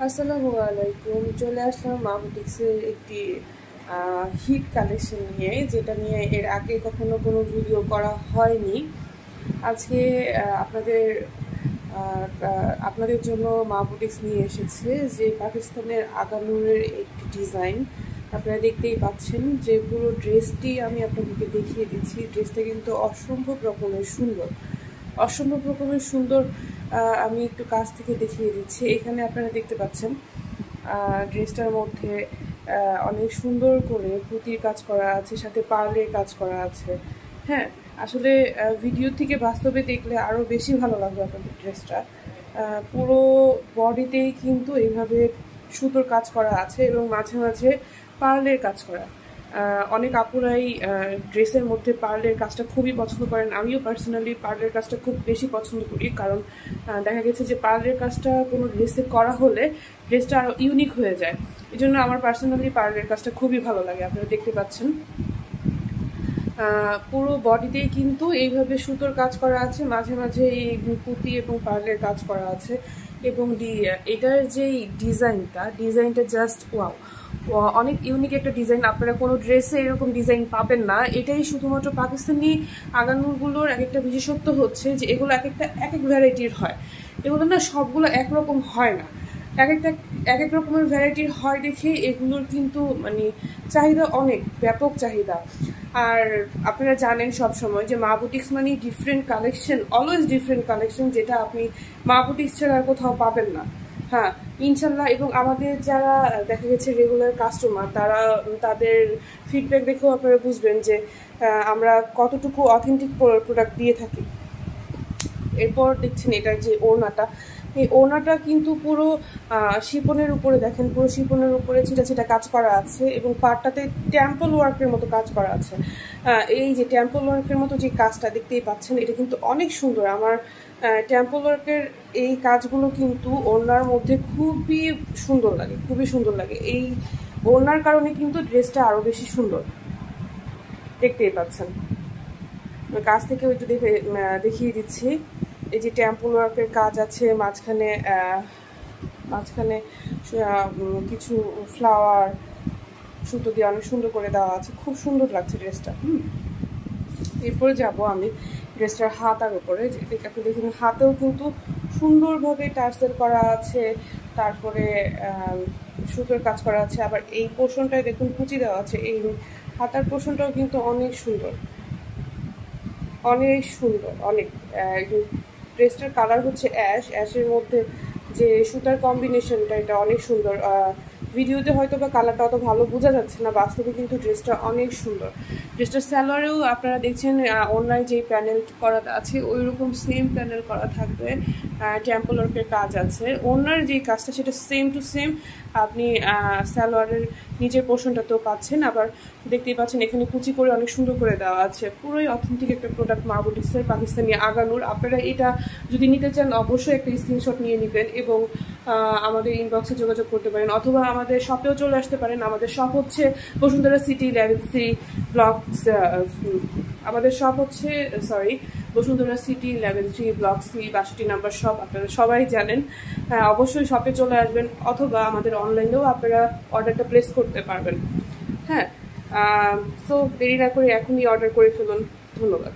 আসসালামু আলাইকুম। চলে আসলাম মা বুটিক্সের একটি হিট কালেকশন নিয়ে, যেটা নিয়ে এর আগে কখনো কোনো ভিডিও করা হয়নি। আজকে আপনাদের জন্য মা বুটিক্স নিয়ে এসেছে যে পাকিস্তানের আগানুরের একটি ডিজাইন। আপনারা দেখতেই পাচ্ছেন যে পুরো ড্রেসটি আমি আপনাদেরকে দেখিয়ে দিচ্ছি। ড্রেসটা কিন্তু অসম্ভব রকমের সুন্দর। আমি একটু কাছ থেকে দেখিয়ে দিচ্ছি। এখানে আপনারা দেখতে পাচ্ছেন ড্রেসটার মধ্যে অনেক সুন্দর করে পুঁতির কাজ করা আছে, সাথে পার্লের কাজ করা আছে। হ্যাঁ, আসলে ভিডিও থেকে বাস্তবে দেখলে আরও বেশি ভালো লাগবে আপনাদের ড্রেসটা। পুরো বডিতেই কিন্তু এইভাবে সুতোর কাজ করা আছে এবং মাঝে মাঝে পার্লের কাজ করা। অনেক আপুরাই ড্রেসের মধ্যে পার্লের কাজটা খুবই পছন্দ করেন। আমিও পার্সোনালি পার্লের কাজটা খুব বেশি পছন্দ করি, কারণ দেখা গেছে যে পার্লের কাজটা কোনো ড্রেসে করা হলে ড্রেসটা আরও ইউনিক হয়ে যায়। এই জন্য আমার পার্সোনালি পার্লের কাজটা খুবই ভালো লাগে। আপনারা দেখতে পাচ্ছেন পুরো বডিতেই কিন্তু এইভাবে সুতোর কাজ করা আছে, মাঝে মাঝে এই পুঁতি এবং পার্লের কাজ করা আছে। এবং এটার যে ডিজাইনটা জাস্ট ওয়াও, অনেক ইউনিক একটা ডিজাইন। আপনারা কোনো ড্রেসে এরকম ডিজাইন পাবেন না। এটাই শুধুমাত্র পাকিস্তানি আগানুরগুলোর এক একটা বিশেষত্ব হচ্ছে যে এগুলো এক এক ভ্যারাইটির হয়। এগুলো না সবগুলো একরকম হয় না, এক এক রকমের ভ্যারাইটির হয় দেখে এগুলোর কিন্তু মানে চাহিদা অনেক ব্যাপক চাহিদা। আর আপনারা জানেন সব সময় যে মা বুটিক্স মানে different collection, always different collection, যেটা আপনি মা বুটিক্স ছাড়া আর কোথাও পাবেন না। হ্যাঁ, ইনশাল্লাহ। এবং আমাদের যারা দেখা গেছে রেগুলার কাস্টমার, তাদের ফিডব্যাক দেখেও আপনারা বুঝবেন যে আমরা কতটুকু অথেন্টিক প্রোডাক্ট দিয়ে থাকি। এরপর দেখছেন এটার যে ওড়নাটা, এই ওড়নাটা কিন্তু পুরো শিপনের উপরে, দেখেন পুরো শিপনের উপরে ছিটা কাজ করা আছে এবং পাড়টাতে টেম্পল ওয়ার্কের মতো কাজ করা আছে। এই যে টেম্পল ওয়ার্কের মতো যে কাজটা দেখতেই পাচ্ছেন, এটা কিন্তু অনেক সুন্দর। আমার টেম্পল ওয়ার্কের এই কাজগুলো কিন্তু ওড়নার মধ্যে খুবই সুন্দর লাগে। এই ওড়নার কারণে কিন্তু ড্রেসটা আরও বেশি সুন্দর দেখতেই পাচ্ছেন। কাছ থেকে একটু দেখিয়ে দিচ্ছি। এই যে টেম্পল ওয়ার্কের কাজ আছে, মাঝখানে কিছু ফ্লাওয়ার সুতো দিয়ে অনেক সুন্দর করে দেওয়া আছে। খুব সুন্দর লাগছে ড্রেসটা। এরপরে যাব আমি ড্রেসটার হাতার উপরে। আপনি দেখুন হাতেও কিন্তু সুন্দরভাবে টার্সেল করা আছে, তারপরে সুতোর কাজ করা আছে। আবার এই পোর্শনটায় দেখুন কুচি দেওয়া আছে। এই হাতার পোর্শনটাও কিন্তু অনেক সুন্দর। ড্রেসটার কালার হচ্ছে অ্যাশের মধ্যে যে সুতার কম্বিনেশনটা, এটা অনেক সুন্দর। ভিডিওতে হয়তো বা কালারটা অত ভালো বোঝা যাচ্ছে না, বাস্তবে কিন্তু ড্রেসটা অনেক সুন্দর। ড্রেসটার সালোয়ারেও আপনারা দেখছেন অনলাইন যে প্যানেল করা আছে ওই রকম সেম প্যানেল করা থাকবে, টেম্পল ওয়ার্কের কাজ আছে। ওনার যে কাজটা সেটা সেম টু সেম আপনি সালোয়ারের নিচের পোর্শনটাতেও পাচ্ছেন। আবার দেখতেই পাচ্ছেন এখানে কুচি করে অনেক সুন্দর করে দেওয়া আছে। পুরোই অথেন্টিক একটা প্রোডাক্ট মা বুটিক্সের পাকিস্তানি আগানুর। আপনারা এটা যদি নিতে চান অবশ্যই একটা স্ক্রিনশট নিয়ে নেবেন এবং আমাদের ইনবক্সে যোগাযোগ করতে পারেন, অথবা আমাদের শপেও চলে আসতে পারেন। আমাদের শপ হচ্ছে Bashundhara city level 3 block, Bashundhara city level 3 block C 62 number shop. আপনারা সবাই জানেন। অবশ্যই শপে চলে আসবেন, অথবা আমাদের অনলাইনেও আপনারা অর্ডারটা প্লেস করতে পারবেন। হ্যাঁ, সো দেরি না করে এখনই অর্ডার করে ফেলুন। ধন্যবাদ।